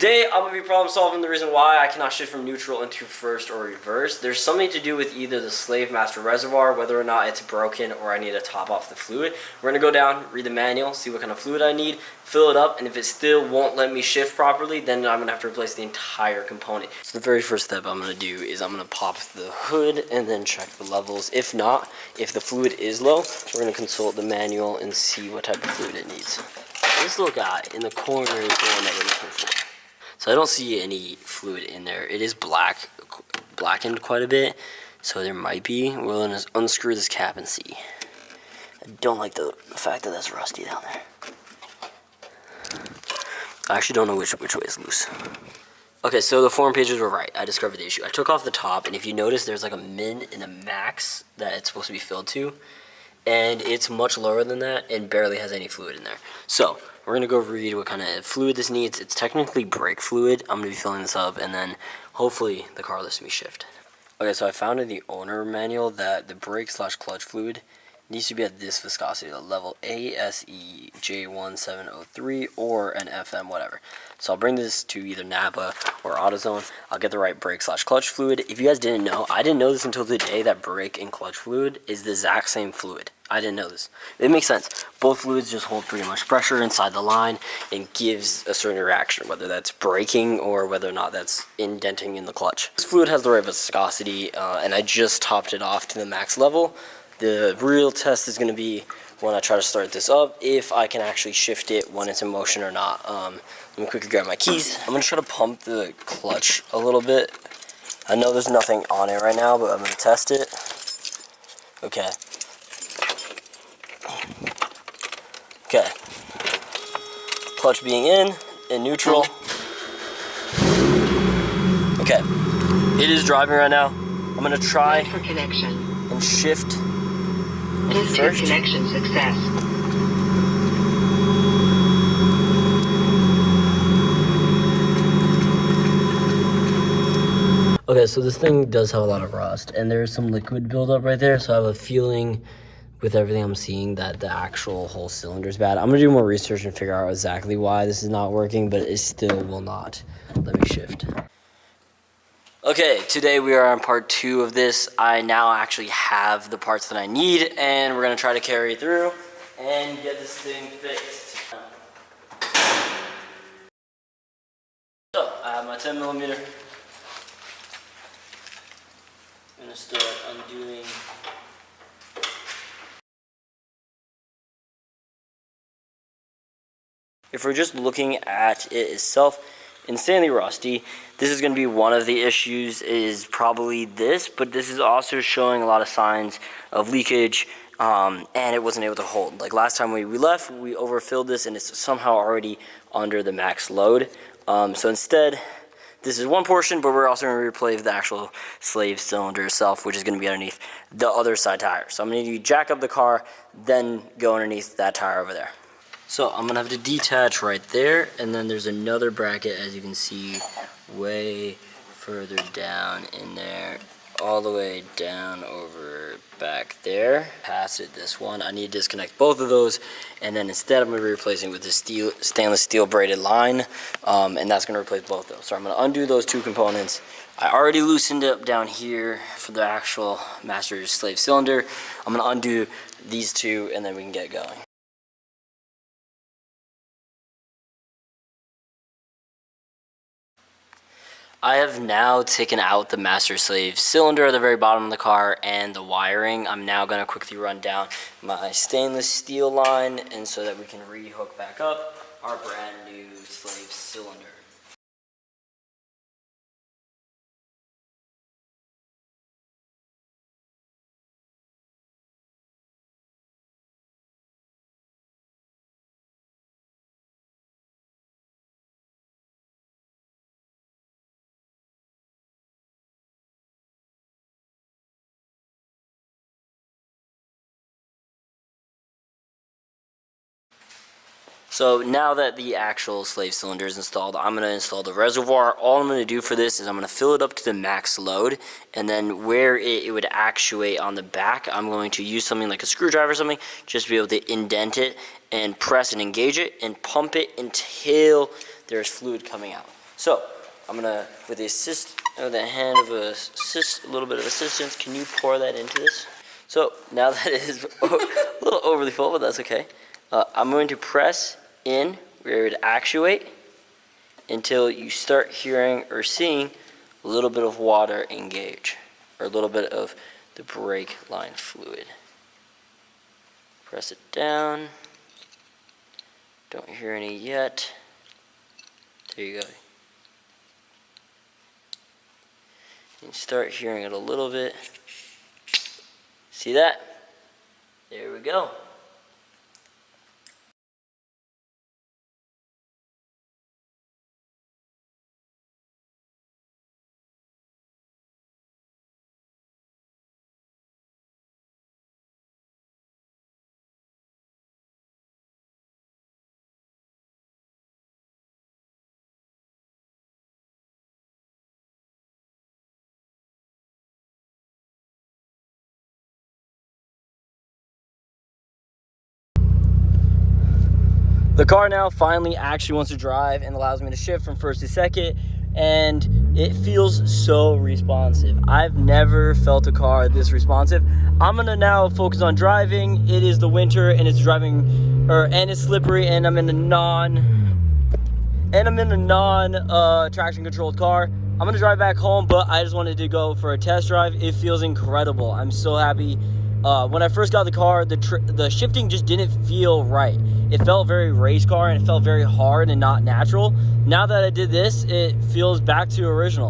Today, I'm going to be problem solving the reason why I cannot shift from neutral into first or reverse. There's something to do with either the slave master reservoir, whether or not it's broken, or I need to top off the fluid. We're going to go down, read the manual, see what kind of fluid I need, fill it up, and if it still won't let me shift properly, then I'm going to have to replace the entire component. So the very first step I'm going to do is I'm going to pop the hood and then check the levels. If not, if the fluid is low, we're going to consult the manual and see what type of fluid it needs. This little guy in the corner is the one that we're looking for. So I don't see any fluid in there. It is blackened quite a bit, so there might be. We're going to unscrew this cap and see. I don't like the fact that that's rusty down there. I actually don't know which way is loose. Okay, so the forum pages were right. I discovered the issue. I took off the top, and if you notice, there's like a min and a max that it's supposed to be filled to, and it's much lower than that and barely has any fluid in there. So we're gonna go read what kind of fluid this needs. It's technically brake fluid. I'm gonna be filling this up, and then hopefully the car lets me shift. Okay, so I found in the owner manual that the brake/clutch fluid needs to be at this viscosity, the level ASEJ1703 or an FM, whatever. So I'll bring this to either Napa or AutoZone. I'll get the right brake/clutch fluid. If you guys didn't know, I didn't know this until today that brake and clutch fluid is the exact same fluid. I didn't know this. It makes sense. Both fluids just hold pretty much pressure inside the line and gives a certain reaction, whether that's braking or whether or not that's indenting in the clutch. This fluid has the right viscosity, and I just topped it off to the max level. The real test is going to be when I try to start this up, if I can actually shift it when it's in motion or not. Let me quickly grab my keys. I'm going to try to pump the clutch a little bit. I know there's nothing on it right now, but I'm going to test it. Okay. Okay. Clutch being in neutral. Okay. It is driving right now. I'm going to try and shift. Bluetooth connection success. Okay, so this thing does have a lot of rust, and there's some liquid buildup right there, so I have a feeling with everything I'm seeing that the actual whole cylinder is bad. I'm going to do more research and figure out exactly why this is not working, but it still will not let me shift. Okay, today we are on part 2 of this. I now actually have the parts that I need, and we're going to try to carry it through and get this thing fixed. So, I have my 10 millimeter. I'm going to start undoing. If we're just looking at it itself, insanely rusty. This is going to be one of the issues, is probably this, but this is also showing a lot of signs of leakage, and it wasn't able to hold. Like last time we left, we overfilled this and it's somehow already under the max load. So instead, this is one portion, but we're also going to replace the actual slave cylinder itself, which is going to be underneath the other side tire. So I'm going to jack up the car, then go underneath that tire over there. So I'm going to have to detach right there, and then there's another bracket, as you can see, way further down in there, all the way down over back there. Past it, this one. I need to disconnect both of those, and then instead I'm going to be replacing with this stainless steel braided line, and that's going to replace both those. So I'm going to undo those two components. I already loosened up down here for the actual master slave cylinder. I'm going to undo these two, and then we can get going. I have now taken out the master slave cylinder at the very bottom of the car and the wiring. I'm now going to quickly run down my stainless steel line, and so that we can re-hook back up our brand new slave cylinder. So now that the actual slave cylinder is installed, I'm going to install the reservoir. All I'm going to do for this is I'm going to fill it up to the max load, and then where it would actuate on the back, I'm going to use something like a screwdriver or something, just to be able to indent it and press and engage it and pump it until there's fluid coming out. So I'm gonna, with the hand of a little bit of assistance, can you pour that into this? So now that it is a little overly full, but that's okay. I'm going to press in where it would actuate until you start hearing or seeing a little bit of water engage, or a little bit of the brake line fluid. Press it down. Don't hear any yet. There you go. You start hearing it a little bit. See that? There we go. The car now finally actually wants to drive and allows me to shift from first to second, and it feels so responsive. I've never felt a car this responsive. I'm gonna now focus on driving. It is the winter and it's and it's slippery, and I'm in a non traction controlled car. I'm gonna drive back home, but I just wanted to go for a test drive. It feels incredible. I'm so happy. When I first got the car, the shifting just didn't feel right. It felt very race car and it felt very hard and not natural. Now that I did this, it feels back to original.